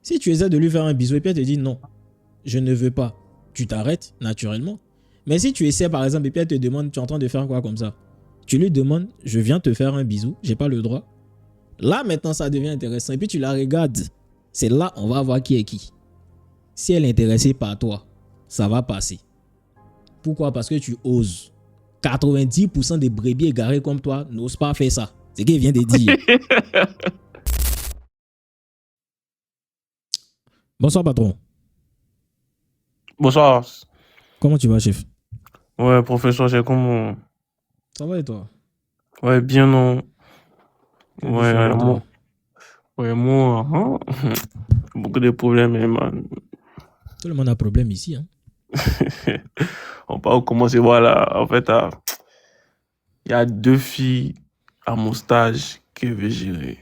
Si tu essaies de lui faire un bisou et puis elle te dit non, je ne veux pas, tu t'arrêtes naturellement. Mais si tu essaies par exemple et puis elle te demande, tu es en train de faire quoi comme ça? Tu lui demandes, je viens te faire un bisou, j'ai pas le droit. Là maintenant ça devient intéressant et puis tu la regardes. C'est là on va voir qui est qui. Si elle est intéressée par toi, ça va passer. Pourquoi? Parce que tu oses. 90% des brebis égarés comme toi n'osent pas faire ça. C'est ce qu'il vient de dire. Bonsoir patron. Bonsoir. Comment tu vas chef? Ouais, professeur, j'ai comment? Ça va et toi? Ouais, bien non. Que puis-je faire pour toi? Moi, beaucoup de problèmes, man. Tout le monde a problème ici. Hein? On peut commencer, voilà. En fait, il y a 2 filles à mon stage que je vais gérer.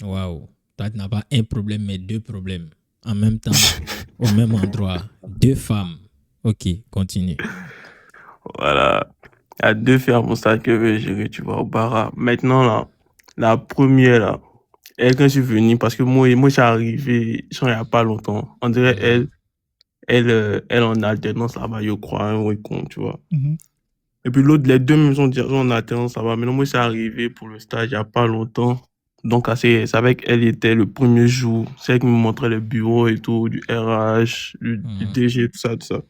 Waouh. Toi, tu n'as pas un problème, mais 2 problèmes. En même temps, au même endroit. 2 femmes. Ok, continue. Voilà. Il y a 2 filles à mon stage que je vais gérer, tu vois, au bara. Maintenant, là, la première, là, elle, quand je suis venu, parce que moi, je suis arrivé, il n'y a pas longtemps. On dirait, elle en alternance là-bas, je crois, un oui, con, tu vois. Et puis l'autre, les deux même sont en alternance là-bas. Maintenant, moi, je suis arrivé pour le stage il n'y a pas longtemps. Donc, c'est avec elle était le premier jour. C'est elle qui me montrait le bureau et tout, du RH, du DG, tout ça, tout ça.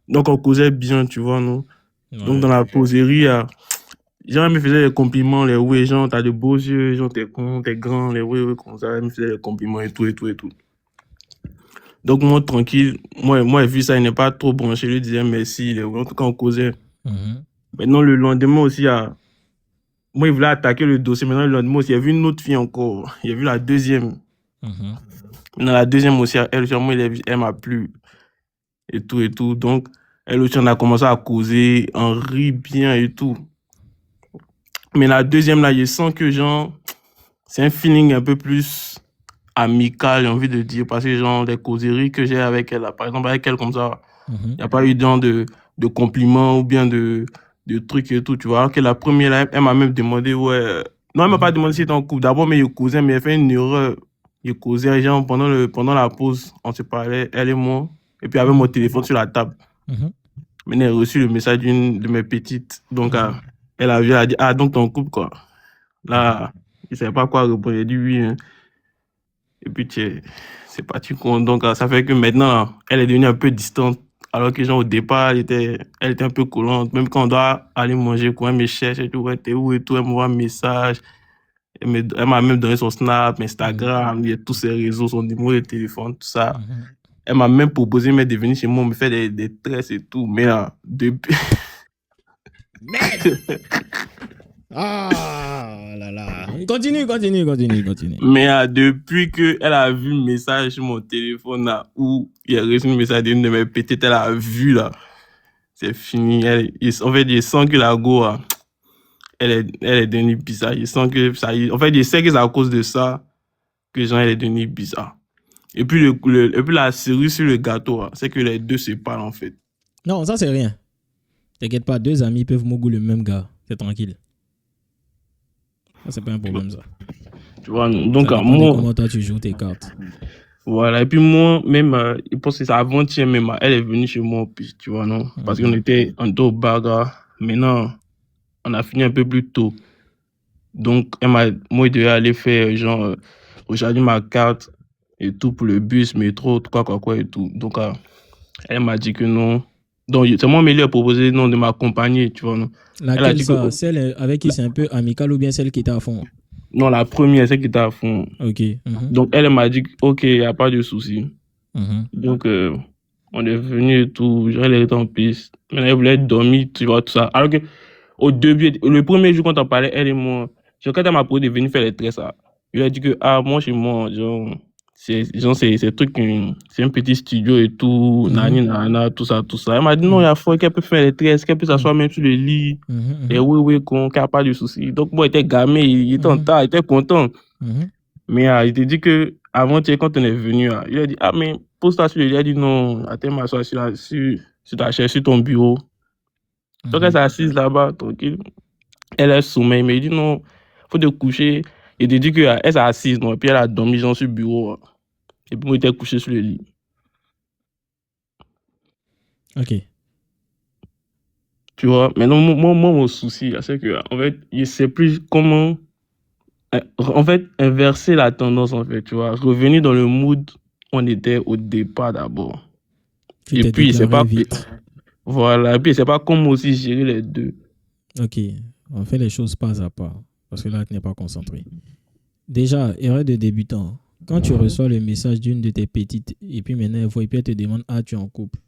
Donc, on causait bien, tu vois, non? Donc, dans la causerie, genre, elle me faisait des compliments, les oui, genre, t'as de beaux yeux, genre, t'es con, t'es grand, les oui, comme ça. Elle me faisait des compliments et tout, et tout, et tout. Donc, moi, tranquille, moi, vu ça, il n'est pas trop branché. Je lui disais merci, les oui, en tout cas, on causait. Maintenant, le lendemain aussi, moi, il voulait attaquer le dossier. Maintenant, le lendemain aussi, il y a vu une autre fille encore. Il y a vu la deuxième. Maintenant, la deuxième aussi, elle, genre, moi, elle m'a plu. Et tout, et tout. Donc, elle aussi, on a commencé à causer, on rit bien et tout. Mais la deuxième, là, je sens que, genre, c'est un feeling un peu plus amical, j'ai envie de dire. Parce que, genre, les causeries que j'ai avec elle, là, par exemple, avec elle, comme ça, il n'y a pas eu genre de compliments ou bien de trucs et tout, tu vois. Alors que la première, là, elle m'a même demandé, ouais. Non, elle m'a pas demandé si c'était en couple. D'abord, mais je causais, mais elle fait une erreur. Je causais, genre, pendant la pause, on se parlait, elle et moi. Et puis, avec mon téléphone sur la table. Mais elle a reçu le message d'une de mes petites. Donc, elle a vu, elle a dit, ah, donc t'es en couple, quoi. Là, je ne savais pas quoi répondre. J'ai dit oui. Hein. Et puis, c'est parti, quoi. Donc, ça fait que maintenant, elle est devenue un peu distante. Alors que, genre, au départ, elle était un peu collante. Même quand on doit aller manger, quoi, elle me cherche et tout. Ouais, t'es où et tout. Elle m'envoie un message. Elle m'a même donné son Snap, Instagram, il y a tous ses réseaux, son numéro de téléphone, tout ça. Elle m'a même proposé de venir chez moi, me faire des tresses et tout. Mais là, depuis. Merde! Ah là là. Continue. Mais depuis qu'elle a vu le message sur mon téléphone, là, où il a reçu le message d'une de mes petites, elle a vu, là. C'est fini. En fait, je sens que la go, elle est devenue bizarre. Je sens que ça. En fait, je sais que c'est à cause de ça que genre, elle est devenue bizarre. Et puis, et puis la cerise sur le gâteau, c'est que les deux se parlent, en fait. Non, ça, c'est rien. T'inquiète pas, 2 amis peuvent mogou le même gars. C'est tranquille. Ça, c'est pas un problème, ça. Tu vois, donc, ça dépend de comment toi, tu joues tes cartes. Voilà, et puis moi, même, je pense que c'est avant-hier même, elle est venue chez moi, puis, tu vois, non? Parce qu'on était au bagarre. Maintenant, on a fini un peu plus tôt. Donc, moi, je devais aller faire, genre, recharger ma carte et tout pour le bus, métro, quoi et tout. Donc, elle m'a dit que non. Donc, c'est moi, mais lui a proposé non, de m'accompagner, tu vois, non? Laquelle elle a dit ça? Que... Celle avec qui c'est un peu amical ou bien celle qui était à fond? Non, la première, celle qui était à fond. Ok. Donc, elle m'a dit, ok, il n'y a pas de souci. Donc, on est venu et tout, elle était en piste. Maintenant, elle voulait dormir, tu vois, tout ça. Alors que, au début, le premier jour, quand on parlait, elle et moi, quand elle m'a proposé de venir faire les tresses, je lui ai dit que, moi, chez moi, genre, c'est truc, c'est un petit studio et tout, nani, nana, tout ça. Elle m'a dit, non, il y a fois qu'elle peut faire les tresses, qu'elle peut s'asseoir même sur le lit, et oui, qu'il n'y a pas de souci. Donc, moi, il était gamin, il était en tas, il était content. Mais il te dit que, avant, quand on est venu, il a dit, mais pose-toi sur le lit. Il a dit, non, attends, m'asseoir sur ta chaise, sur ton bureau. Donc, elle s'est assise là-bas, tranquille. Elle est sommeil, mais il dit, non, faut te coucher. Il te dit qu'elle s'est assise, non, et puis elle a dormi, genre, sur le bureau. Et puis, moi, j'étais couché sur le lit. Ok. Tu vois, maintenant, mon souci, là, c'est que, en fait, je sais plus comment, en fait, inverser la tendance, en fait, tu vois, revenir dans le mood où on était au départ d'abord. Tu Et t'es puis, c'est déclaré pas, vite. voilà, et puis, c'est pas comment aussi gérer les deux. Ok. On fait les choses pas à pas. Parce que là, tu n'es pas concentré. Déjà, erreur de débutant. Quand tu reçois le message d'une de tes petites, et puis maintenant, elle voit, et puis elle te demande, ah, tu es en couple.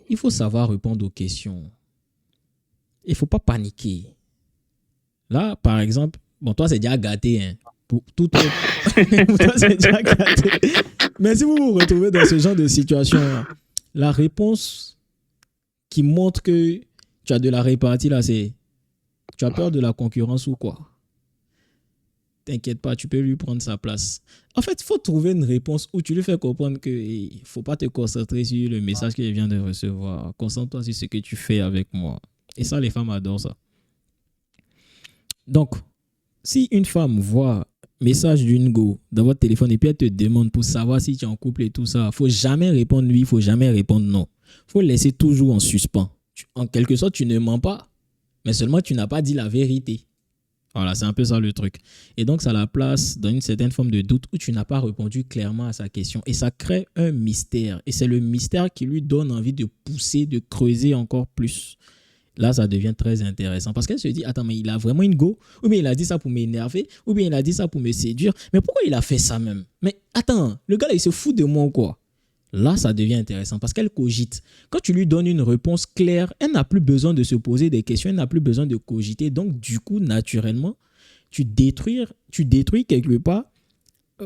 Il faut savoir répondre aux questions. Il ne faut pas paniquer. Là, par exemple, bon, toi, c'est déjà gâté, hein. Pour tout autre. Pour toi, c'est déjà gâté. Mais si vous vous retrouvez dans ce genre de situation, là, la réponse qui montre que tu as de la répartie, là, c'est tu as peur de la concurrence ou quoi? T'inquiète pas, tu peux lui prendre sa place. En fait, il faut trouver une réponse où tu lui fais comprendre qu'il ne faut pas te concentrer sur le message qu'il vient de recevoir. Concentre-toi sur ce que tu fais avec moi. Et ça, les femmes adorent ça. Donc, si une femme voit message d'une go dans votre téléphone et puis elle te demande pour savoir si tu es en couple et tout ça, il ne faut jamais répondre oui, il ne faut jamais répondre non. Il faut laisser toujours en suspens. En quelque sorte, tu ne mens pas, mais seulement tu n'as pas dit la vérité. Voilà, c'est un peu ça le truc. Et donc, ça la place dans une certaine forme de doute où tu n'as pas répondu clairement à sa question. Et ça crée un mystère. Et c'est le mystère qui lui donne envie de pousser, de creuser encore plus. Là, ça devient très intéressant. Parce qu'elle se dit, attends, mais il a vraiment une go? Ou bien il a dit ça pour m'énerver? Ou bien il a dit ça pour me séduire? Mais pourquoi il a fait ça même? Mais attends, le gars, là, il se fout de moi ou quoi? Là, ça devient intéressant parce qu'elle cogite. Quand tu lui donnes une réponse claire, elle n'a plus besoin de se poser des questions, elle n'a plus besoin de cogiter. Donc, du coup, naturellement, tu détruis quelque part,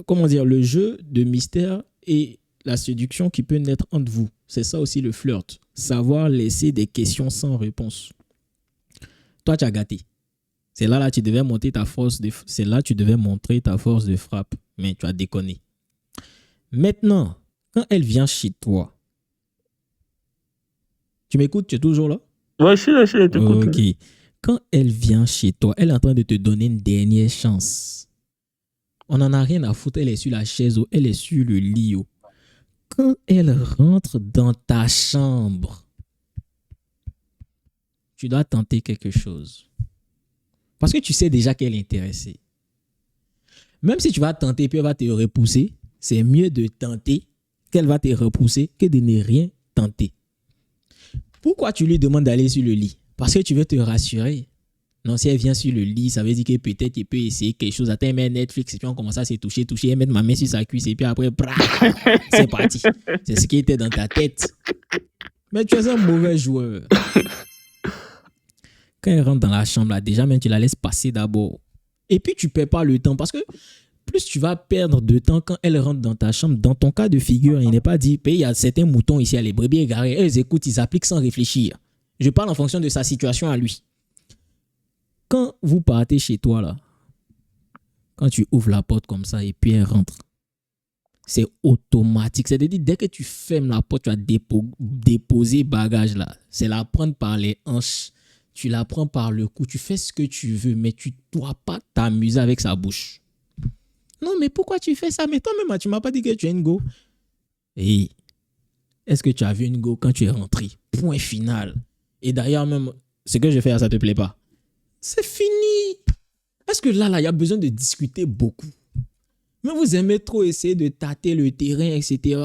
comment dire, le jeu de mystère et la séduction qui peut naître entre vous. C'est ça aussi le flirt. Savoir laisser des questions sans réponse. Toi, tu as gâté. C'est là, tu devais monter ta force c'est là tu devais montrer ta force de frappe. Mais tu as déconné. Maintenant, quand elle vient chez toi, tu m'écoutes, tu es toujours là? Ouais, je suis là, t'écoute. Ok. Quand elle vient chez toi, elle est en train de te donner une dernière chance. On n'en a rien à foutre, elle est sur la chaise ou elle est sur le lit. Quand elle rentre dans ta chambre, tu dois tenter quelque chose. Parce que tu sais déjà qu'elle est intéressée. Même si tu vas tenter puis elle va te repousser, c'est mieux de tenter qu'elle va te repousser que de ne rien tenter. Pourquoi tu lui demandes d'aller sur le lit? Parce que tu veux te rassurer. Non, si elle vient sur le lit, ça veut dire que peut-être il peut essayer quelque chose. Attends, elle met Netflix et puis on commence à se toucher, elle met ma main sur sa cuisse et puis après, c'est parti. C'est ce qui était dans ta tête. Mais tu es un mauvais joueur. Quand elle rentre dans la chambre, là, déjà même tu la laisses passer d'abord. Et puis tu ne perds pas le temps parce que plus tu vas perdre de temps quand elle rentre dans ta chambre. Dans ton cas de figure, il n'est pas dit, il y a certains moutons ici, les brebis égarés, elles écoutent, ils appliquent sans réfléchir. Je parle en fonction de sa situation à lui. Quand vous partez chez toi, là, quand tu ouvres la porte comme ça et puis elle rentre, c'est automatique. C'est-à-dire, dès que tu fermes la porte, tu vas déposer bagage là. C'est la prendre par les hanches. Tu la prends par le cou. Tu fais ce que tu veux, mais tu ne dois pas t'amuser avec sa bouche. Non, mais pourquoi tu fais ça? Mais toi-même, tu ne m'as pas dit que tu es une go. Et est-ce que tu as vu une go quand tu es rentré? Point final. Et d'ailleurs, même, ce que je fais, ça ne te plaît pas? C'est fini. Est-ce que là, il y a besoin de discuter beaucoup? Mais vous aimez trop essayer de tâter le terrain, etc.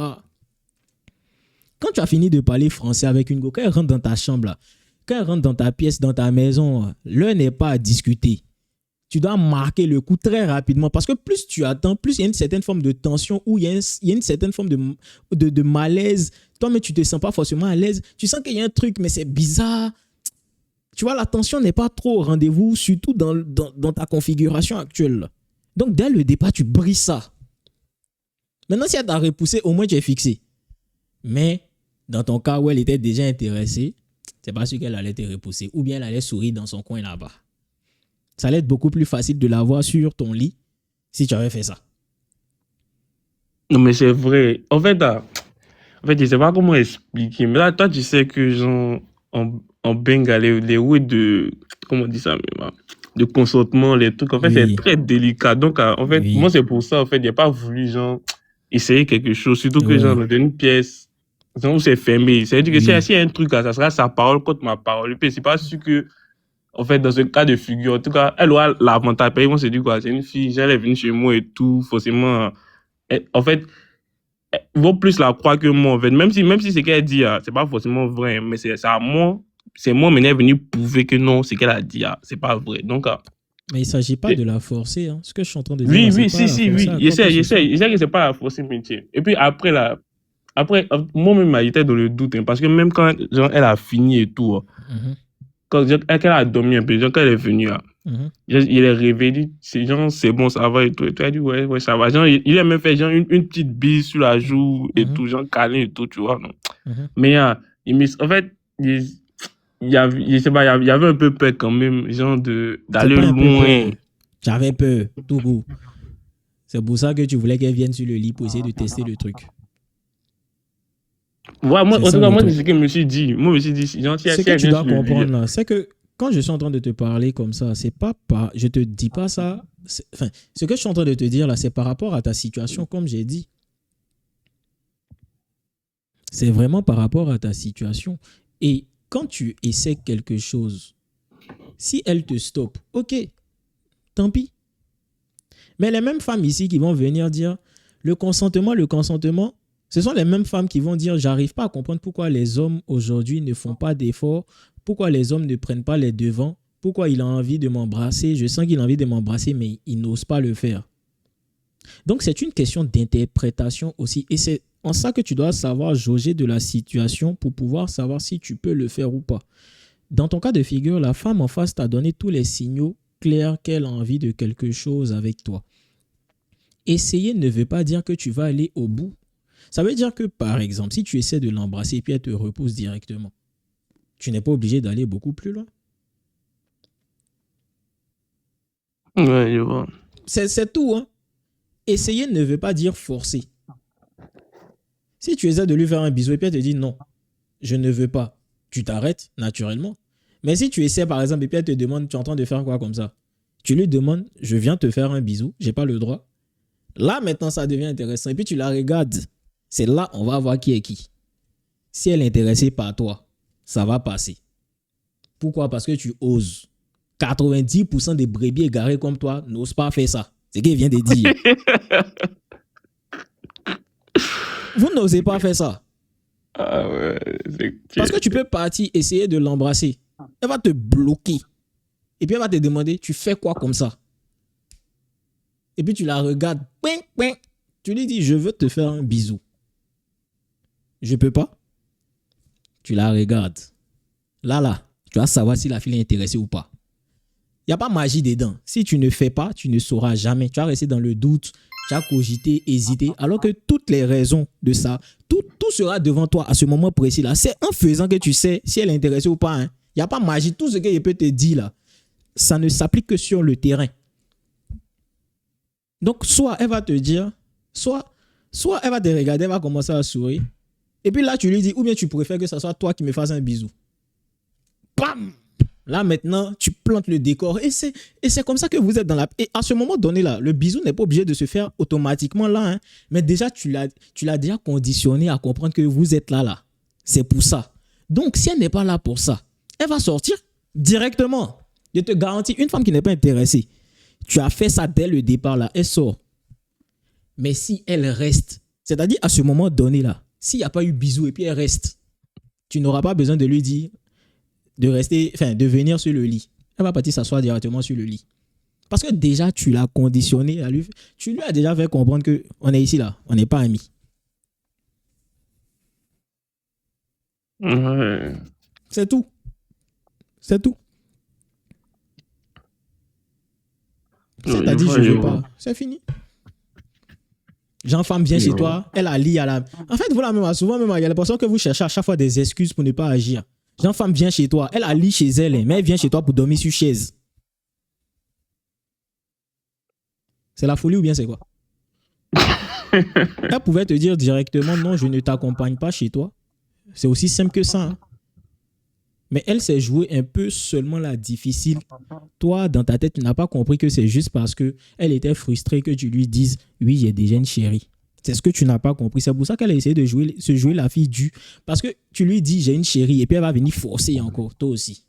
Quand tu as fini de parler français avec une go, quand elle rentre dans ta chambre, là, quand elle rentre dans ta pièce, dans ta maison, l'heure n'est pas à discuter. Tu dois marquer le coup très rapidement parce que plus tu attends, plus il y a une certaine forme de tension ou il y a une certaine forme de malaise. Toi-même, tu ne te sens pas forcément à l'aise. Tu sens qu'il y a un truc, mais c'est bizarre. Tu vois, la tension n'est pas trop au rendez-vous, surtout dans ta configuration actuelle. Donc, dès le départ, tu brises ça. Maintenant, si elle t'a repoussé, au moins tu es fixé. Mais dans ton cas où elle était déjà intéressée, c'est pas sûr qu'elle allait te repousser. Ou bien elle allait sourire dans son coin là-bas. Ça allait être beaucoup plus facile de la voir sur ton lit si tu avais fait ça. Non, mais c'est vrai. En fait, je ne sais pas comment expliquer. Mais là, toi, tu sais que genre, en Bengale, les rues de... Comment on dit ça même, de consentement, les trucs, en fait, c'est très délicat. Donc, en fait, moi, c'est pour ça, en fait, j'ai pas voulu, genre, essayer quelque chose, surtout que genre Ouais. dans une pièce genre, où c'est fermé. C'est-à-dire que Oui. s'il y a un truc là, ça sera sa parole contre ma parole. Et puis c'est pas sûr que, en fait, dans ce cas de figure, en tout cas, elle aura l'avantage. Ils vont se dire quoi, c'est une fille, genre, elle est venue chez moi et tout, forcément. En fait, ils vont plus la croire que moi, en fait. Même si ce qu'elle dit, c'est pas forcément vrai, mais c'est à moi. C'est moi, mais elle est venue prouver que non, ce qu'elle a dit, c'est pas vrai. Donc, Mais il ne s'agit pas de la forcer. Hein. Ce que je suis en train de dire oui, là, c'est oui, pas si, la si, forcer oui. à quoi que ce soit. J'essaie que c'est pas la forcer métier. Et puis après, là, moi-même, j'étais dans le doute, hein, parce que même quand genre, elle a fini et tout, quand elle a dormi un peu, genre, quand elle est venue, il est réveillé, c'est bon, ça va et tout. Et tout, elle dit, ouais, ouais, ça va. Genre, il a même fait genre, une petite bise sur la joue et tout, genre, câlin et tout, tu vois. Non. Mais en fait, je sais pas, il y avait un peu peur quand même, genre, C'est d'aller pas un peu loin. peur. J'avais peur, tout court. C'est pour ça que tu voulais qu'elle vienne sur le lit pour essayer de tester le truc. Ouais, moi, C'est en tout ça cas, le moi, c'est truc. ce que je me suis dit. Moi, je me suis dit, genre, si Ce que elle tu vient dois sur le lit. comprendre là, c'est que quand je suis en train de te parler comme ça, c'est pas, je te dis pas ça. Enfin, ce que je suis en train de te dire là, c'est par rapport à ta situation, comme j'ai dit. C'est vraiment par rapport à ta situation. Et quand tu essaies quelque chose, si elle te stoppe, ok, tant pis. Mais les mêmes femmes ici qui vont venir dire le consentement, ce sont les mêmes femmes qui vont dire j'arrive pas à comprendre pourquoi les hommes aujourd'hui ne font pas d'efforts, pourquoi les hommes ne prennent pas les devants, pourquoi il a envie de m'embrasser, je sens qu'il a envie de m'embrasser mais il n'ose pas le faire. Donc c'est une question d'interprétation aussi et c'est en ça que tu dois savoir jauger de la situation pour pouvoir savoir si tu peux le faire ou pas. Dans ton cas de figure, la femme en face t'a donné tous les signaux clairs qu'elle a envie de quelque chose avec toi. Essayer ne veut pas dire que tu vas aller au bout. Ça veut dire que, par exemple, si tu essaies de l'embrasser et puis elle te repousse directement, tu n'es pas obligé d'aller beaucoup plus loin. Ouais, je vois. C'est tout. Hein. Essayer ne veut pas dire forcer. Si tu essaies de lui faire un bisou et puis elle te dit non, je ne veux pas, tu t'arrêtes naturellement. Mais si tu essaies, par exemple, et puis elle te demande, tu es en train de faire quoi comme ça? Tu lui demandes, je viens te faire un bisou, j'ai pas le droit. Là, maintenant, ça devient intéressant. Et puis, tu la regardes. C'est là, on va voir qui est qui. Si elle est intéressée par toi, ça va passer. Pourquoi? Parce que tu oses. 90% des brebis égarés comme toi n'osent pas faire ça. C'est ce qu'il vient de dire. Vous n'osez pas faire ça. Ah ouais. Parce que tu peux partir essayer de l'embrasser. Elle va te bloquer. Et puis, elle va te demander, tu fais quoi comme ça? Et puis, tu la regardes. Tu lui dis, je veux te faire un bisou. Je peux pas. Tu la regardes. Là, tu vas savoir si la fille est intéressée ou pas. Il n'y a pas magie dedans. Si tu ne fais pas, tu ne sauras jamais. Tu vas rester dans le doute, tu vas cogiter, hésiter, alors que toutes les raisons de ça, tout sera devant toi à ce moment précis-là. C'est en faisant que tu sais si elle est intéressée ou pas. Hein. Il n'y a pas magie. Tout ce que je peux te dire là, ça ne s'applique que sur le terrain. Donc, soit elle va te dire, soit elle va te regarder, elle va commencer à sourire. Et puis là, tu lui dis, ou bien tu préfères que ce soit toi qui me fasses un bisou. Bam! Là, maintenant, tu plantes le décor. Et c'est comme ça que vous êtes dans la... Et à ce moment donné, là, le bisou n'est pas obligé de se faire automatiquement là. Hein. Mais déjà, tu l'as déjà conditionné à comprendre que vous êtes là. C'est pour ça. Donc, si elle n'est pas là pour ça, elle va sortir directement. Je te garantis, une femme qui n'est pas intéressée, tu as fait ça dès le départ, là, elle sort. Mais si elle reste, c'est-à-dire à ce moment donné, là, s'il n'y a pas eu bisou et puis elle reste, tu n'auras pas besoin de lui dire de rester, enfin, de venir sur le lit. Elle va partir s'asseoir directement sur le lit. Parce que déjà, tu l'as conditionné à lui. Tu lui as déjà fait comprendre qu'on est ici, là. On n'est pas amis. Ouais. C'est tout. C'est tout. Si elle t'a dit je veux pas, c'est fini. Jean-Femme vient chez toi, elle a lit à la... En fait, vous la même, souvent même, il y a l'impression que vous cherchez à chaque fois des excuses pour ne pas agir. Jean-Femme vient chez toi, elle a lit chez elle, mais elle vient chez toi pour dormir sur chaise. C'est la folie ou bien c'est quoi? Elle pouvait te dire directement non, je ne t'accompagne pas chez toi. C'est aussi simple que ça. Hein. Mais elle s'est jouée un peu seulement la difficile. Toi, dans ta tête, tu n'as pas compris que c'est juste parce qu'elle était frustrée que tu lui dises oui, j'ai déjà une chérie. C'est ce que tu n'as pas compris. C'est pour ça qu'elle a essayé de se jouer la fille due. Parce que tu lui dis, j'ai une chérie, et puis elle va venir forcer encore, toi aussi.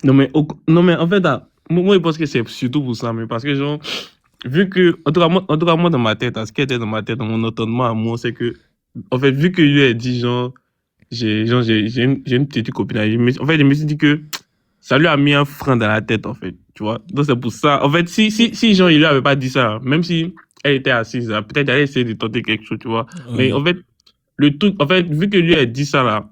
Non, mais en fait, moi, je pense que c'est surtout pour ça. Mais parce que, genre, vu que, en tout cas, moi, dans ma tête, ce qui était dans ma tête, dans mon entendement à moi, c'est que, en fait, vu que lui a dit, genre, j'ai une petite copine. En fait, je me suis dit que ça lui a mis un frein dans la tête, en fait. Tu vois? Donc, c'est pour ça. En fait, si genre, il lui avait pas dit ça, même si elle était assise, là, peut-être elle allait essayer de tenter quelque chose, tu vois. Mais en fait, le truc, en fait, vu que lui a dit ça, là,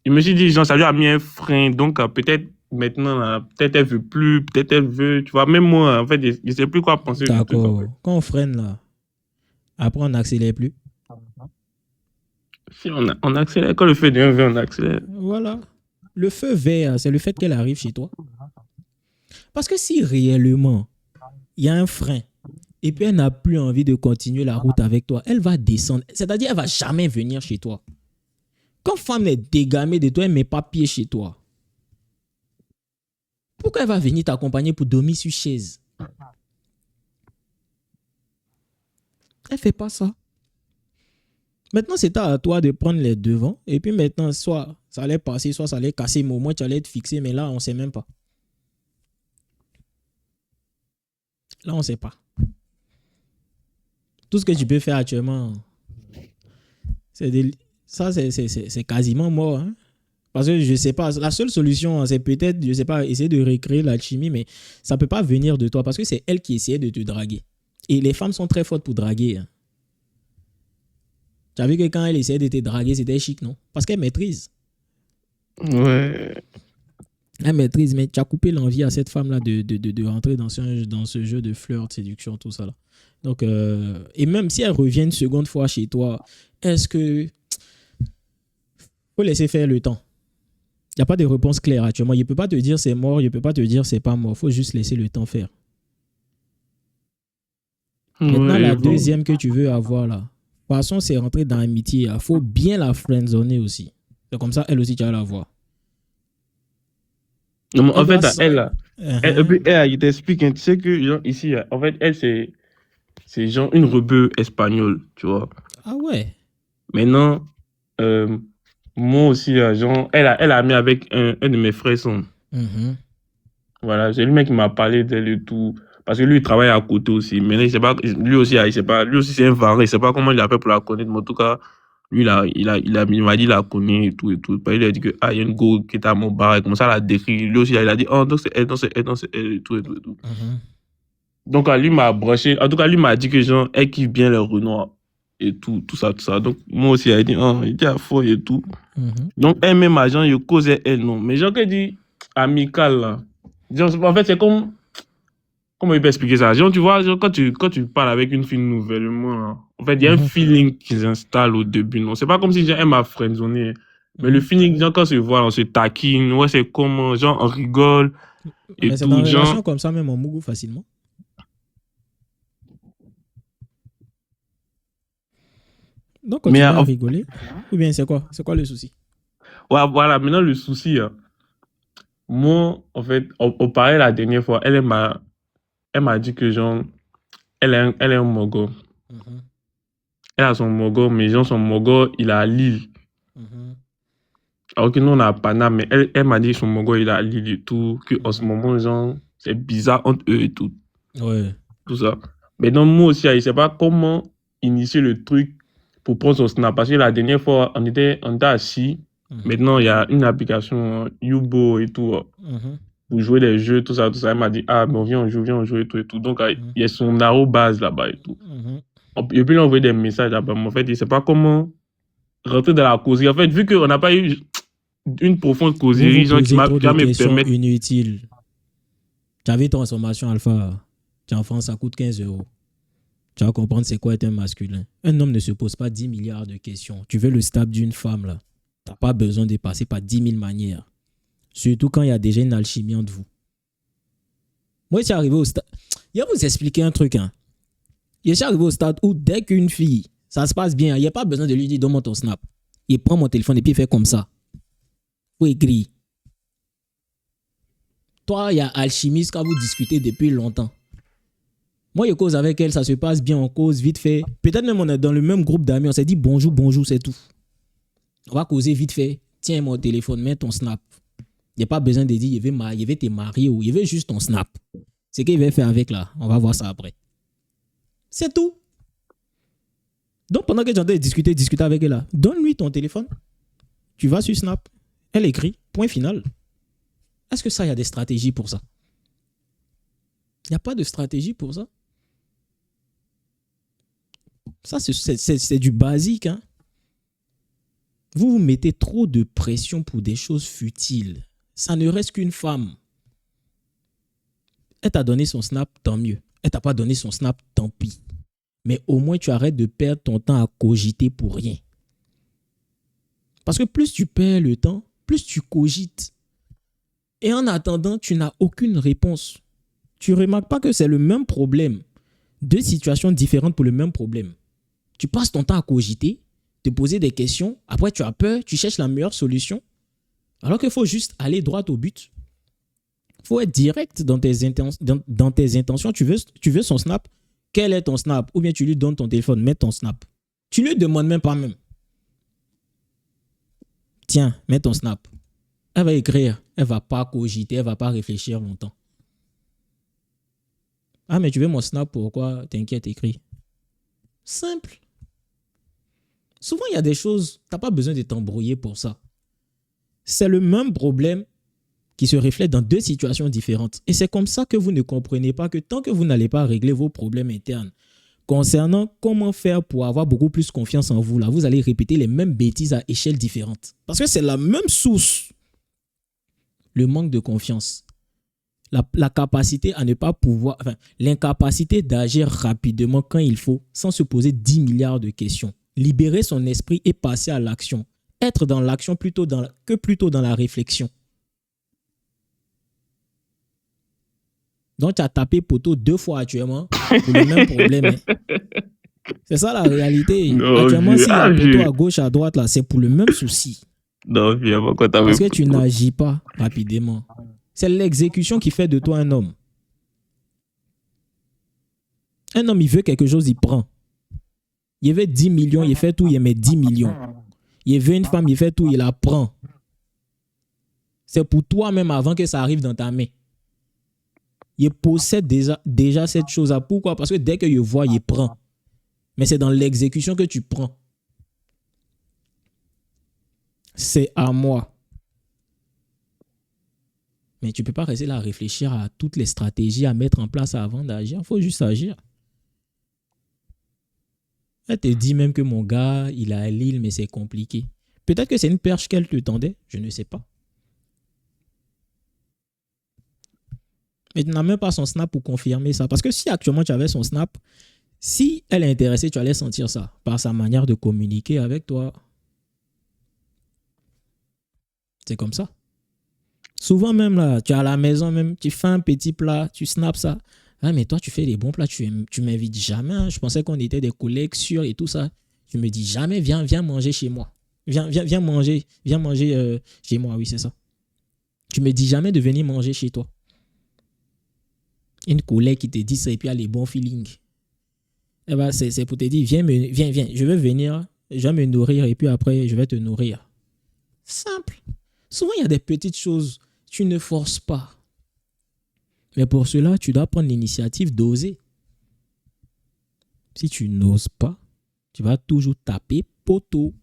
je me suis dit, genre, ça lui a mis un frein. Donc, peut-être maintenant, là, peut-être elle veut plus, peut-être elle veut, tu vois. Même moi, en fait, je ne sais plus quoi penser du truc, en D'accord. fait. Quand on freine là, après on n'accélère plus. Si on accélère, quand le feu devient vert, on accélère. Voilà. Le feu vert, c'est le fait qu'elle arrive chez toi. Parce que si réellement, il y a un frein, et puis elle n'a plus envie de continuer la route avec toi, elle va descendre. C'est-à-dire, elle va jamais venir chez toi. Quand femme est dégamée de toi, elle ne met pas pied chez toi. Pourquoi elle va venir t'accompagner pour dormir sur chaise? Elle ne fait pas ça. Maintenant, c'est à toi de prendre les devants. Et puis maintenant, soit ça allait passer, soit ça allait casser. Mais au moins, tu allais être fixé. Mais là, on ne sait même pas. Là, on ne sait pas. Tout ce que tu peux faire actuellement, c'est quasiment mort. Hein? Parce que je ne sais pas. La seule solution, c'est peut-être, je ne sais pas, essayer de recréer l'alchimie. Mais ça ne peut pas venir de toi. Parce que c'est elle qui essayait de te draguer. Et les femmes sont très fortes pour draguer. Hein. Tu as vu que quand elle essayait de te draguer, c'était chic, non? Parce qu'elle maîtrise. Ouais. Elle maîtrise, mais tu as coupé l'envie à cette femme-là de rentrer dans ce jeu de flirt, de séduction, tout ça. Là. Donc, et même si elle revient une seconde fois chez toi, est-ce que faut laisser faire le temps? Il n'y a pas de réponse claire actuellement. Il ne peut pas te dire c'est mort, il ne peut pas te dire c'est pas mort. Il faut juste laisser le temps faire. Maintenant, Ouais, la bon. deuxième que tu veux avoir là, de toute façon, c'est rentrer dans l'amitié. Il faut bien la friendzoner aussi. C'est comme ça, elle aussi, tu vas la voir. Non, mais en Elle fait, va... elle, là, Uh-huh. il t'explique, hein, tu sais que, genre, ici, en fait, elle, c'est genre une rebeu espagnole, tu vois. Ah ouais. Maintenant, euh, moi aussi, genre, elle a mis avec un de mes frères sons. Mhm. Voilà, c'est lui-même qui m'a parlé d'elle et tout. Parce que lui, il travaille à côté aussi. Mais il sait pas, lui aussi, il sait pas, lui aussi, c'est un varé. Il sait pas comment il a fait pour la connaître. Mais en tout cas, lui, il m'a dit, il la connaît et tout et tout. Puis il a dit que, ah, il y a une go qui est à mon bar. Et comme ça, il a décrit. Lui aussi, il a dit, oh, donc c'est elle, donc c'est elle, donc c'est elle et tout et tout et tout. Mhm. Donc, lui m'a branché. En tout cas, lui m'a dit que, genre, elle kiffe bien le Renoir et tout, tout ça, tout ça. Donc, moi aussi, il a dit, oh, il était à fond et tout. Mhm. Donc, elle-même, genre, il causait elle, non. Mais, genre, qu'elle dit, amical, là. Genre, en fait, c'est comme, comment il peut expliquer ça? Genre, tu vois, genre, quand tu parles avec une fille nouvellement, là, en fait, il y a un feeling qui s'installe au début, non? C'est pas comme si genre, elle m'a friendzoné. Mais le feeling, genre, quand on se voit, on se taquine, ouais, c'est comment, genre, on rigole et Mais c'est dans tout, une genre. relation comme ça, même on mougou facilement. Donc, Mais, continue à rigoler. Ou bien, c'est quoi? C'est quoi le souci? ouais, voilà, maintenant, le souci, moi, en fait, on parlait la dernière fois, elle m'a dit que, genre, elle est un mogol. Mhm. Elle a son mogol, mais genre, son mogol, il est à Lille. Mhm. Alors que nous, on a Paname, mais elle m'a dit que son mogol, il est à Lille et tout, qu'en ce moment, genre, c'est bizarre entre eux et tout, Ouais. tout ça. Mais donc, moi aussi, je ne sais pas comment initier le truc pour prendre son snap. Parce que la dernière fois, on était assis. Mhm. Maintenant, il y a une application Yubo et tout, Mhm. pour jouer des jeux, tout ça, tout ça. Elle m'a dit, ah, mais viens, on joue et tout et tout. Donc, Mhm. il y a son arrobase là-bas et tout. Mhm. Et puis, il a envoyé des messages là-bas. Mais en fait, il ne sait pas comment rentrer dans la causerie. En fait, vu qu'on n'a pas eu une profonde Vous vous causerie, genre, posez trop qui de va me questions permettre. inutiles. Tu as vu ton sommation alpha. Tu es en France, ça coûte 15 €. Tu vas comprendre c'est quoi être un masculin. Un homme ne se pose pas 10 milliards de questions. Tu veux le stable d'une femme, là. Tu n'as pas besoin de passer par 10 000 manières. Surtout quand il y a déjà une alchimie entre vous. Moi, je suis arrivé au stade. Je vais vous expliquer un truc. Hein. Je suis arrivé au stade où dès qu'une fille, ça se passe bien, il n'y a pas besoin de lui dire donne-moi ton snap. Il prend mon téléphone et puis il fait comme ça. Il faut écrire. Toi, il y a alchimiste quand vous discutez depuis longtemps. Moi, je cause avec elle, ça se passe bien, on cause vite fait. Peut-être même on est dans le même groupe d'amis, on s'est dit bonjour, bonjour, c'est tout. On va causer vite fait. Tiens mon téléphone, mets ton snap. Il n'y a pas besoin de dire, il veut te marier ou il veut juste ton snap. C'est ce qu'il va faire avec là. On va voir ça après. C'est tout. Donc pendant que tu entends discuter avec elle là, donne-lui ton téléphone. Tu vas sur Snap. Elle écrit, point final. Est-ce que ça, il y a des stratégies pour ça? Il n'y a pas de stratégie pour ça. Ça, c'est du basique. Hein? Vous mettez trop de pression pour des choses futiles. Ça ne reste qu'une femme. Elle t'a donné son snap, tant mieux. Elle t'a pas donné son snap, tant pis. Mais au moins, tu arrêtes de perdre ton temps à cogiter pour rien. Parce que plus tu perds le temps, plus tu cogites. Et en attendant, tu n'as aucune réponse. Tu ne remarques pas que c'est le même problème. Deux situations différentes pour le même problème. Tu passes ton temps à cogiter, te poser des questions. Après, tu as peur, tu cherches la meilleure solution. Alors qu'il faut juste aller droit au but. Il faut être direct dans tes intentions. Tu veux son snap. Quel est ton snap? Ou bien tu lui donnes ton téléphone, mets ton snap. Tu ne lui demandes même pas même. Tiens, mets ton snap. Elle va écrire. Elle ne va pas cogiter, elle ne va pas réfléchir longtemps. Ah, mais tu veux mon snap, pourquoi? T'inquiète, écris. Simple. Souvent, il y a des choses, tu n'as pas besoin de t'embrouiller pour ça. C'est le même problème qui se reflète dans deux situations différentes. Et c'est comme ça que vous ne comprenez pas que tant que vous n'allez pas régler vos problèmes internes concernant comment faire pour avoir beaucoup plus confiance en vous, là, vous allez répéter les mêmes bêtises à échelle différente. Parce que c'est la même source. Le manque de confiance. La capacité à ne pas pouvoir, l'incapacité d'agir rapidement quand il faut, sans se poser 10 milliards de questions. Libérer son esprit et passer à l'action. Être dans l'action plutôt dans la réflexion. Donc, tu as tapé poteau 2 fois actuellement pour le même problème. Hein. C'est ça la réalité. Non, actuellement, s'il y a poteau à gauche, à droite, là, c'est pour le même souci. Non, viens, pourquoi t'avais Parce que tu n'agis pas rapidement. C'est l'exécution qui fait de toi un homme. Un homme, il veut quelque chose, il prend. Il veut 10 millions, il fait tout, il met 10 millions. Il veut une femme, il fait tout, il la prend. C'est pour toi-même avant que ça arrive dans ta main. Il possède déjà cette chose-là. Pourquoi? Parce que dès qu'il voit, il prend. Mais c'est dans l'exécution que tu prends. C'est à moi. Mais tu ne peux pas rester là à réfléchir à toutes les stratégies à mettre en place avant d'agir. Il faut juste agir. Elle te dit même que mon gars, il est à Lille, mais c'est compliqué. Peut-être que c'est une perche qu'elle te tendait. Je ne sais pas. Mais tu n'as même pas son snap pour confirmer ça. Parce que si actuellement tu avais son snap, si elle est intéressée, tu allais sentir ça par sa manière de communiquer avec toi. C'est comme ça. Souvent même là, tu es à la maison même, tu fais un petit plat, tu snaps ça. Ah mais toi tu fais des bons plats, tu m'invites jamais. Hein. Je pensais qu'on était des collègues sûrs et tout ça. Tu me dis jamais, viens manger chez moi. Viens manger chez moi, oui c'est ça. Tu me dis jamais de venir manger chez toi. Une collègue qui te dit ça et puis a les bons feelings. Eh ben, c'est pour te dire, viens, je vais venir, je vais me nourrir et puis après, je vais te nourrir. Simple. Souvent, il y a des petites choses, tu ne forces pas. Mais pour cela, tu dois prendre l'initiative d'oser. Si tu n'oses pas, tu vas toujours taper poteau.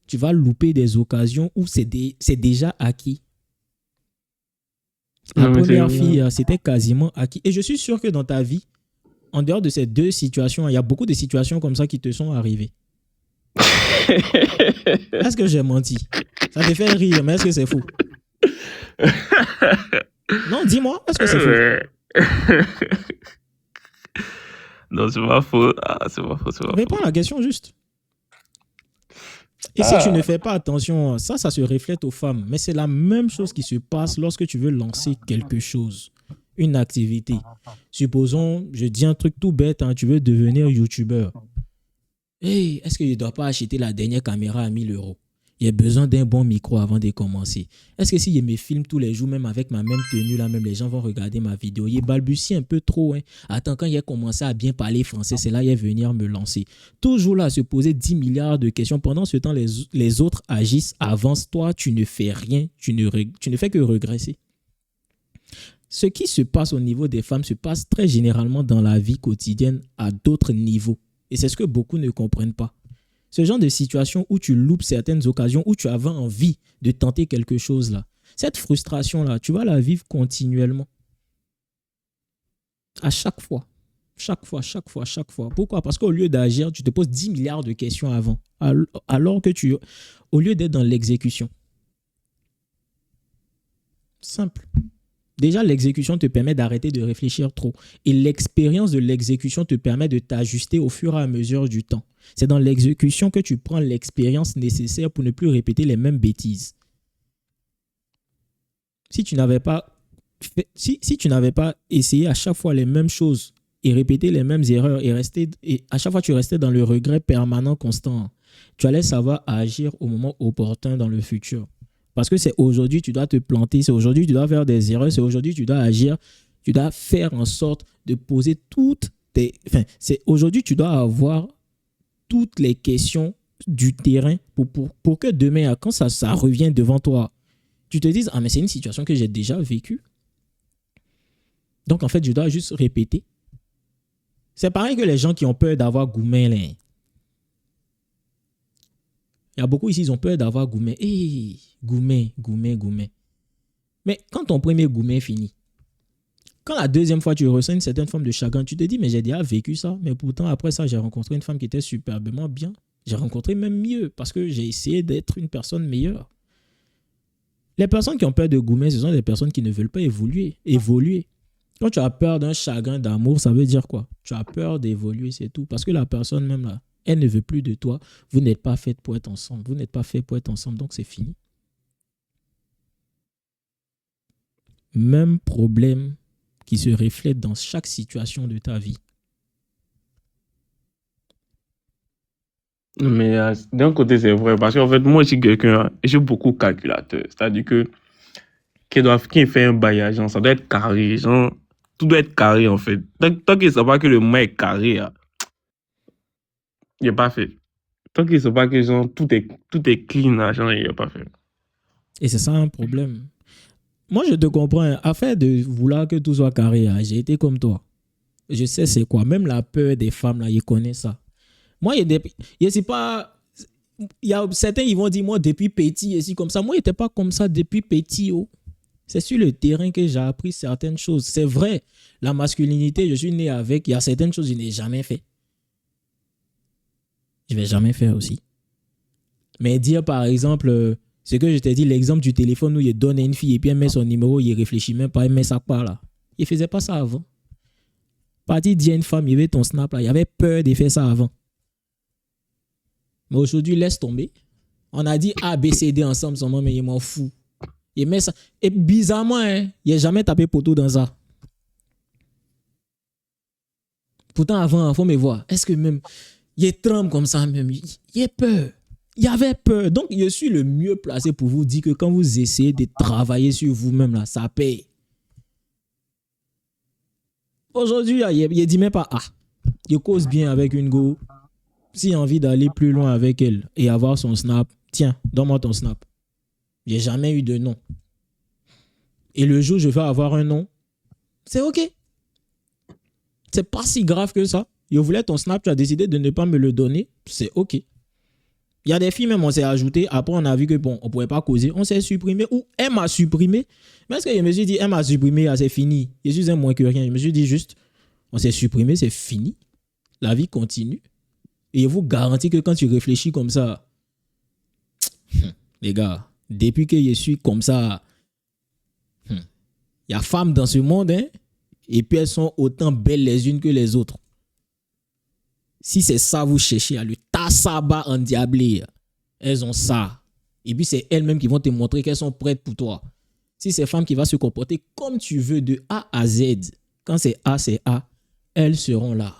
Tu vas louper des occasions où c'est déjà acquis. La première fille, c'était quasiment acquis. Et je suis sûr que dans ta vie, en dehors de ces deux situations, il y a beaucoup de situations comme ça qui te sont arrivées. Est-ce que j'ai menti? Ça te fait rire, mais est-ce que c'est faux? Non, dis-moi, est-ce que c'est faux? Non, c'est pas faux. Ah, c'est pas faux, c'est pas faux. Réponds à la question juste. Et si tu ne fais pas attention, ça se reflète aux femmes. Mais c'est la même chose qui se passe lorsque tu veux lancer quelque chose, une activité. Supposons, je dis un truc tout bête, hein, tu veux devenir youtubeur. Hey, est-ce que je ne dois pas acheter la dernière caméra à 1 000 €? J'ai besoin d'un bon micro avant de commencer. Est-ce que si je me filme tous les jours, même avec ma même tenue, là, même les gens vont regarder ma vidéo? Il balbutie un peu trop. Hein. Attends, quand il a commencé à bien parler français, c'est là qu'il est venir me lancer. Toujours là, à se poser 10 milliards de questions. Pendant ce temps, les autres agissent, avancent. Toi, tu ne fais rien. Tu ne fais que regresser. Ce qui se passe au niveau des femmes se passe très généralement dans la vie quotidienne à d'autres niveaux. Et c'est ce que beaucoup ne comprennent pas. Ce genre de situation où tu loupes certaines occasions, où tu avais envie de tenter quelque chose là. Cette frustration-là, tu vas la vivre continuellement. À chaque fois. Chaque fois. Pourquoi? Parce qu'au lieu d'agir, tu te poses 10 milliards de questions avant. Alors que au lieu d'être dans l'exécution. Simple. Déjà, l'exécution te permet d'arrêter de réfléchir trop. Et l'expérience de l'exécution te permet de t'ajuster au fur et à mesure du temps. C'est dans l'exécution que tu prends l'expérience nécessaire pour ne plus répéter les mêmes bêtises. Si tu n'avais pas essayé à chaque fois les mêmes choses et répété les mêmes erreurs et à chaque fois tu restais dans le regret permanent constant, tu allais savoir agir au moment opportun dans le futur. Parce que c'est aujourd'hui tu dois te planter, c'est aujourd'hui tu dois faire des erreurs, c'est aujourd'hui tu dois agir, tu dois faire en sorte de poser c'est aujourd'hui tu dois avoir toutes les questions du terrain pour que demain, quand ça revient devant toi, tu te dises, ah mais c'est une situation que j'ai déjà vécue. Donc en fait, je dois juste répéter. C'est pareil que les gens qui ont peur d'avoir Goumen. Là. Il y a beaucoup ici, ils ont peur d'avoir Goumen. Goumen. Mais quand ton premier Goumen finit, quand la deuxième fois tu ressens une certaine forme de chagrin, tu te dis, mais j'ai déjà vécu ça. Mais pourtant, après ça, j'ai rencontré une femme qui était superbement bien. J'ai rencontré même mieux parce que j'ai essayé d'être une personne meilleure. Les personnes qui ont peur de Goumen, ce sont des personnes qui ne veulent pas évoluer. Quand tu as peur d'un chagrin d'amour, ça veut dire quoi? Tu as peur d'évoluer, c'est tout. Parce que la personne même là, elle ne veut plus de toi. Vous n'êtes pas fait pour être ensemble. Donc c'est fini. Même problème qui se reflète dans chaque situation de ta vie. Mais d'un côté, c'est vrai. Parce qu'en fait, moi, je suis quelqu'un, je suis beaucoup calculateur. C'est-à-dire que qui fait un bail, genre, ça doit être carré. Genre, tout doit être carré, en fait. Tant qu'il ne sait pas que le mot est carré, il n'est pas fait. Tant qu'il ne sait pas que genre, tout est clean, genre, il n'est pas fait. Et c'est ça un problème. Moi, je te comprends. Afin de vouloir que tout soit carré, j'ai été comme toi. Je sais c'est quoi. Même la peur des femmes, là, ils connaissent ça. Moi, il y a certains qui vont dire, moi, depuis petit, et si comme ça. Moi, il n'était pas comme ça depuis petit. Oh. C'est sur le terrain que j'ai appris certaines choses. C'est vrai, la masculinité, je suis né avec. Il y a certaines choses que je n'ai jamais fait. Je ne vais jamais faire aussi. Mais dire, par exemple, ce que je t'ai dit, l'exemple du téléphone où il donne à une fille et puis elle met son numéro, il ne réfléchit même pas, elle met ça par là. Il ne faisait pas ça avant. Parti dire à une femme, il y avait ton snap là, il avait peur de faire ça avant. Mais aujourd'hui, laisse tomber. On a dit A, B, C, D ensemble, son nom, mais il m'en fout. Il met ça. Et bizarrement, hein, il n'a jamais tapé poteau dans ça. Pourtant, avant, il faut me voir. Est-ce que même, il tremble comme ça même? Il a peur. Il avait peur. Donc, je suis le mieux placé pour vous dire que quand vous essayez de travailler sur vous-même, là, ça paye. Aujourd'hui, il dit même pas, il cause bien avec une go. S'il a envie d'aller plus loin avec elle et avoir son snap, tiens, donne-moi ton snap. J'ai jamais eu de nom. Et le jour où je vais avoir un nom, c'est OK. C'est pas si grave que ça. Je voulais ton snap, tu as décidé de ne pas me le donner, c'est OK. Il y a des filles même, on s'est ajouté, après on a vu que bon, on pouvait pas causer, on s'est supprimé ou elle m'a supprimé. Mais est-ce que je me suis dit, elle m'a supprimé, c'est fini. Je suis un moins que rien. Je me suis dit juste, on s'est supprimé, c'est fini. La vie continue. Et je vous garantis que quand tu réfléchis comme ça, les gars, depuis que je suis comme ça, il y a femmes dans ce monde, hein, et puis elles sont autant belles les unes que les autres. Si c'est ça vous cherchez, à le tassaba endiablé, elles ont ça. Et puis c'est elles-mêmes qui vont te montrer qu'elles sont prêtes pour toi. Si c'est femmes qui vont se comporter comme tu veux de A à Z, quand c'est A, elles seront là.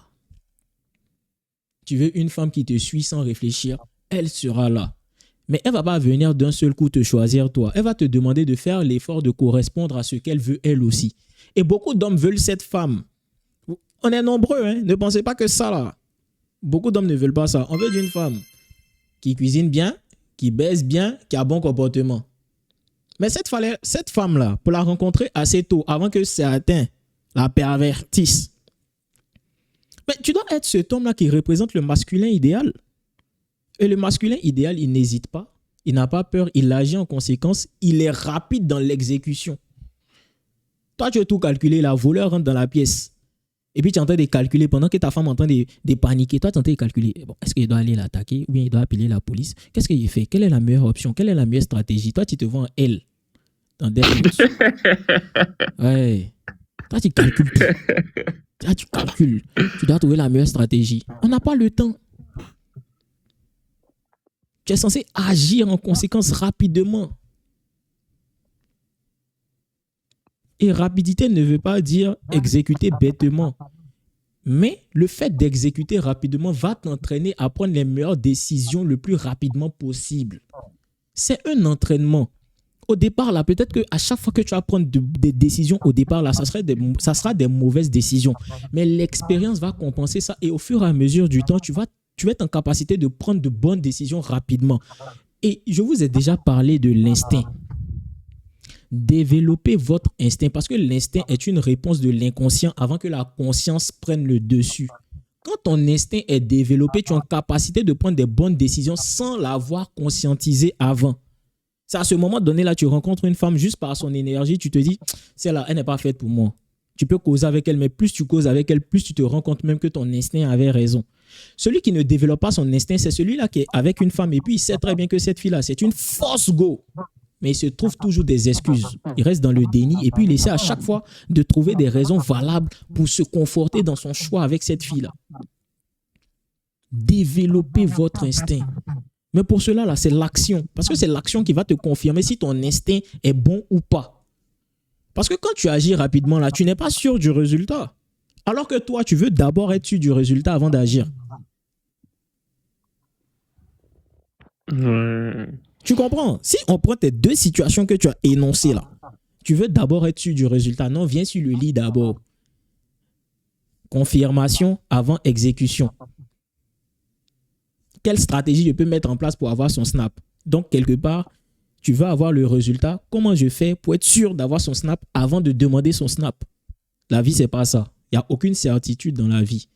Tu veux une femme qui te suit sans réfléchir, elle sera là. Mais elle ne va pas venir d'un seul coup te choisir toi. Elle va te demander de faire l'effort de correspondre à ce qu'elle veut elle aussi. Et beaucoup d'hommes veulent cette femme. On est nombreux, hein? Ne pensez pas que ça là. Beaucoup d'hommes ne veulent pas ça. On veut d'une femme qui cuisine bien, qui baise bien, qui a bon comportement. Mais cette femme-là, pour la rencontrer assez tôt, avant que certains la pervertissent, mais tu dois être cet homme-là qui représente le masculin idéal. Et le masculin idéal, il n'hésite pas, il n'a pas peur, il agit en conséquence, il est rapide dans l'exécution. Toi, tu veux tout calculer, la voleur rentre dans la pièce. Et puis, tu es en train de calculer, pendant que ta femme est en train de paniquer, toi, tu es en train de calculer, bon, est-ce qu'il doit aller l'attaquer ou bien il doit appeler la police? Qu'est-ce qu'il fait? Quelle est la meilleure option? Quelle est la meilleure stratégie? Toi, tu te vois en elle. Dans des minutes. Ouais. Toi, tu calcules tout. Toi, tu calcules. Tu dois trouver la meilleure stratégie. On n'a pas le temps. Tu es censé agir en conséquence rapidement. Et rapidité ne veut pas dire exécuter bêtement. Mais le fait d'exécuter rapidement va t'entraîner à prendre les meilleures décisions le plus rapidement possible. C'est un entraînement. Au départ, là, peut-être qu'à chaque fois que tu vas prendre des décisions, au départ, là, ça sera des mauvaises décisions. Mais l'expérience va compenser ça. Et au fur et à mesure du temps, tu vas être en capacité de prendre de bonnes décisions rapidement. Et je vous ai déjà parlé de l'instinct. Développez votre instinct parce que l'instinct est une réponse de l'inconscient avant que la conscience prenne le dessus. Quand ton instinct est développé, tu es en capacité de prendre des bonnes décisions sans l'avoir conscientisé avant. C'est à ce moment donné là, tu rencontres une femme juste par son énergie, tu te dis, celle-là, elle n'est pas faite pour moi. Tu peux causer avec elle, mais plus tu causes avec elle, plus tu te rends compte même que ton instinct avait raison. Celui qui ne développe pas son instinct, c'est celui-là qui est avec une femme et puis il sait très bien que cette fille-là, c'est une force go. Mais il se trouve toujours des excuses. Il reste dans le déni et puis il essaie à chaque fois de trouver des raisons valables pour se conforter dans son choix avec cette fille-là. Développez votre instinct. Mais pour cela, là, c'est l'action. Parce que c'est l'action qui va te confirmer si ton instinct est bon ou pas. Parce que quand tu agis rapidement, là, tu n'es pas sûr du résultat. Alors que toi, tu veux d'abord être sûr du résultat avant d'agir. Tu comprends? Si on prend tes deux situations que tu as énoncées là, tu veux d'abord être sûr du résultat. Non, viens sur le lit d'abord. Confirmation avant exécution. Quelle stratégie je peux mettre en place pour avoir son snap? Donc, quelque part, tu veux avoir le résultat. Comment je fais pour être sûr d'avoir son snap avant de demander son snap? La vie, c'est pas ça. Il n'y a aucune certitude dans la vie.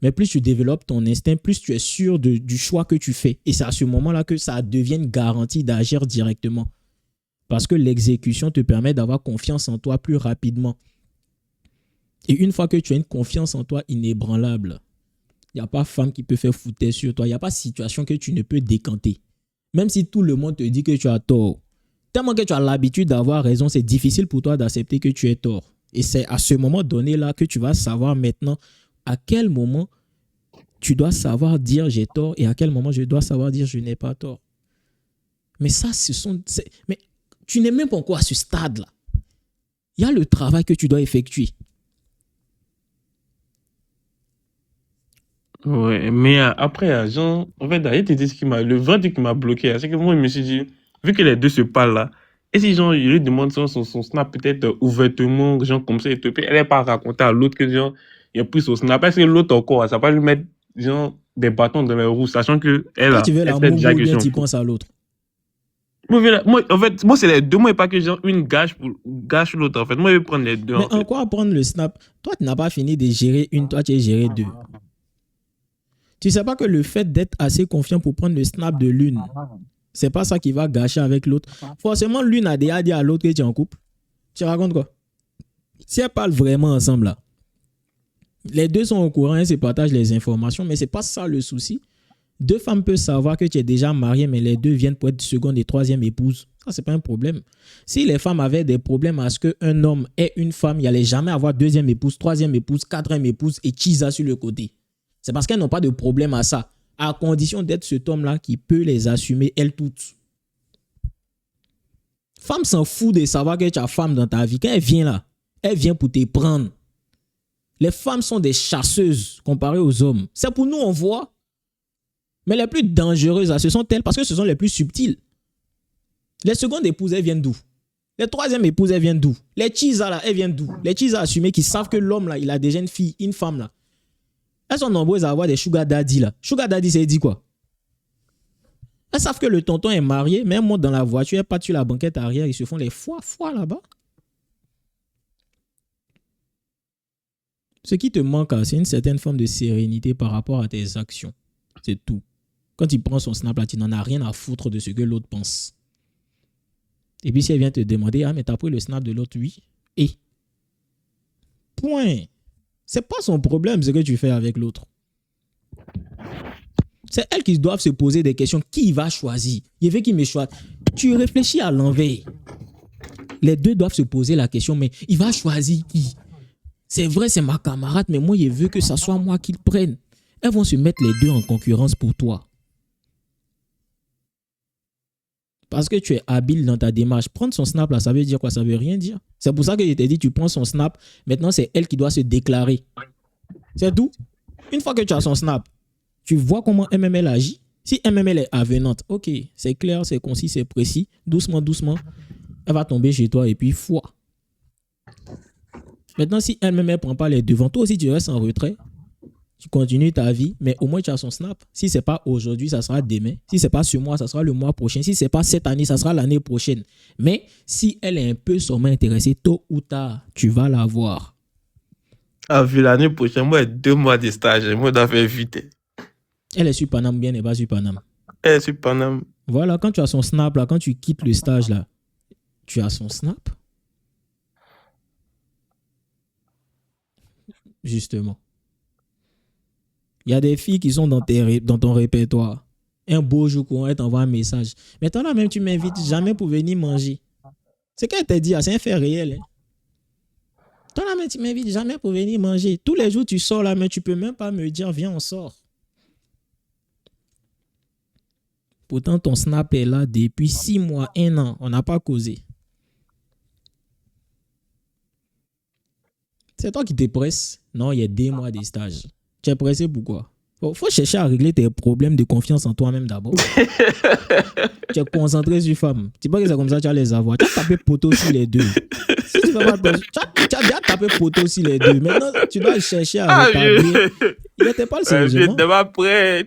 Mais plus tu développes ton instinct, plus tu es sûr du choix que tu fais. Et c'est à ce moment-là que ça devient une garantie d'agir directement. Parce que l'exécution te permet d'avoir confiance en toi plus rapidement. Et une fois que tu as une confiance en toi inébranlable, il n'y a pas femme qui peut faire foutre sur toi. Il n'y a pas situation que tu ne peux décanter. Même si tout le monde te dit que tu as tort. Tellement que tu as l'habitude d'avoir raison, c'est difficile pour toi d'accepter que tu es tort. Et c'est à ce moment donné-là que tu vas savoir maintenant à quel moment tu dois savoir dire j'ai tort et à quel moment je dois savoir dire je n'ai pas tort. Mais ça, mais tu n'es même pas encore à ce stade-là. Il y a le travail que tu dois effectuer. Ouais, mais après, genre, en fait, le vrai truc qui m'a bloqué, c'est que moi, je me suis dit, vu que les deux se parlent là, et si genre, il lui demande son snap peut-être ouvertement, genre comme ça, elle n'est pas raconter à l'autre que genre, il a pris son snap, parce que l'autre encore, ça va lui mettre genre des bâtons dans les roues, sachant que elle Toi, tu veux la elle déjà mouille ou bien que tu penses à l'autre? moi, en fait, moi, c'est les deux. Moi, et pas que genre une gâche l'autre. En fait, moi, je vais prendre les deux. Mais en quoi prendre le snap? Toi, tu n'as pas fini de gérer une, toi, tu as géré deux. Tu ne sais pas que le fait d'être assez confiant pour prendre le snap de l'une, c'est pas ça qui va gâcher avec l'autre. Forcément, l'une a déjà dit à l'autre que tu es en couple. Tu racontes quoi? Si elles parlent vraiment ensemble là, les deux sont au courant et se partagent les informations, mais c'est pas ça le souci. Deux femmes peuvent savoir que tu es déjà marié, mais les deux viennent pour être seconde et troisième épouse. Ça, c'est pas un problème. Si les femmes avaient des problèmes à ce qu'un homme ait une femme, il n'allait jamais avoir deuxième épouse, troisième épouse, quatrième épouse et Chiza sur le côté. C'est parce qu'elles n'ont pas de problème à ça, à condition d'être cet homme-là qui peut les assumer, elles toutes. Femme s'en fout de savoir que tu as femme dans ta vie. Quand elle vient là, elle vient pour te prendre. Les femmes sont des chasseuses comparées aux hommes. C'est pour nous, on voit. Mais les plus dangereuses, là, ce sont elles parce que ce sont les plus subtiles. Les secondes épouses, elles viennent d'où? Les troisièmes épouses, elles viennent d'où? Les cheesas, là, elles viennent d'où? Les cheesas assumés qui savent que l'homme, là, il a déjà une fille, une femme, là. Elles sont nombreuses à avoir des sugar daddy, là. Sugar daddy, ça dit quoi? Elles savent que le tonton est marié, mais elles montent dans la voiture, elles partent sur la banquette arrière, ils se font les foie là-bas. Ce qui te manque, c'est une certaine forme de sérénité par rapport à tes actions. C'est tout. Quand tu prends son snap là, tu n'en as rien à foutre de ce que l'autre pense. Et puis si elle vient te demander, ah mais t'as pris le snap de l'autre, oui. Et point. C'est pas son problème ce que tu fais avec l'autre. C'est elles qui doivent se poser des questions. Qui va choisir? Il veut qu'il me choisisse. Tu réfléchis à l'envers. Les deux doivent se poser la question, mais il va choisir qui? C'est vrai, c'est ma camarade, mais moi, il veut que ça soit moi qui le prenne. Elles vont se mettre les deux en concurrence pour toi. Parce que tu es habile dans ta démarche. Prendre son snap, là, ça veut dire quoi? Ça veut rien dire. C'est pour ça que je t'ai dit, tu prends son snap. Maintenant, c'est elle qui doit se déclarer. C'est tout. Une fois que tu as son snap, tu vois comment MML agit. Si MML est avenante, ok, c'est clair, c'est concis, c'est précis. Doucement, doucement, elle va tomber chez toi et puis foi. Maintenant, si elle-même ne prend pas les devants, toi aussi tu restes en retrait, tu continues ta vie, mais au moins tu as son snap. Si ce n'est pas aujourd'hui, ça sera demain. Si ce n'est pas ce mois, ça sera le mois prochain. Si ce n'est pas cette année, ça sera l'année prochaine. Mais si elle est un peu seulement intéressée, tôt ou tard, tu vas la voir. Ah, vu l'année prochaine, moi, 2 mois de stage, moi, je dois faire vite. Elle est sur Paname, bien, elle n'est pas sur Paname. Elle est sur Paname. Voilà, quand tu as son snap, là, quand tu quittes le stage, là, tu as son snap. Justement. Il y a des filles qui sont dans ton répertoire. Un beau jour, quand elle t'envoie un message. Mais toi là même, tu m'invites jamais pour venir manger. C'est qu'elle t'a dit, c'est un fait réel. Hein. Toi là même, tu m'invites jamais pour venir manger. Tous les jours, tu sors là, mais tu peux même pas me dire, viens, on sort. Pourtant, ton snap est là depuis 6 mois, 1 an. On n'a pas causé. C'est toi qui te presses. Non, il y a 2 mois de stage. Tu es pressé pourquoi? Il faut chercher à régler tes problèmes de confiance en toi-même d'abord. Tu es concentré sur femme. Tu vois que c'est comme ça que tu vas les avoir. Tu as tapé poteau sur les deux. Si tu fais pas tu as déjà tapé poteau sur les deux. Maintenant, tu dois chercher à rétablir. Il n'était pas le sérieusement. Je ne prêt.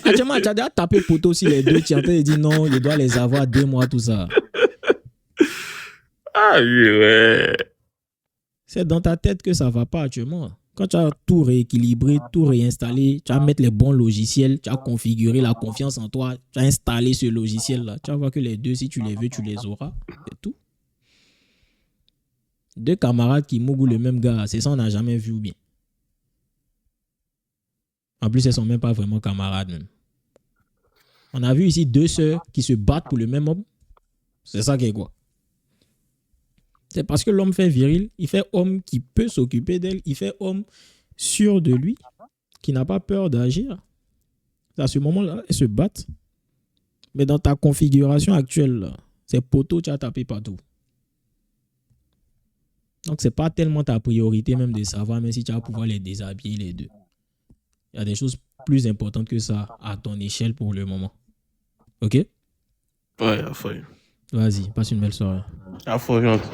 Actuellement, tu as déjà tapé poteau sur les deux. Tu es en train de dire non, je dois les avoir 2 mois, tout ça. Ah oui, ouais. C'est dans ta tête que ça ne va pas actuellement. Quand tu as tout rééquilibré, tout réinstallé, tu vas mettre les bons logiciels, tu as configuré la confiance en toi, tu as installé ce logiciel-là. Tu vas voir que les deux, si tu les veux, tu les auras. C'est tout. 2 camarades qui mougou le même gars, c'est ça, on n'a jamais vu ou bien. En plus, elles ne sont même pas vraiment camarades. Même. On a vu ici 2 sœurs qui se battent pour le même homme. C'est ça qui est quoi? C'est parce que l'homme fait viril, il fait homme qui peut s'occuper d'elle, il fait homme sûr de lui, qui n'a pas peur d'agir. À ce moment-là, elles se battent. Mais dans ta configuration actuelle, c'est poteau, tu as tapé partout. Donc, ce n'est pas tellement ta priorité même de savoir, même si tu vas pouvoir les déshabiller les deux. Il y a des choses plus importantes que ça à ton échelle pour le moment. Ok? Ouais, à fond. Vas-y, passe une belle soirée. À fond, gentil.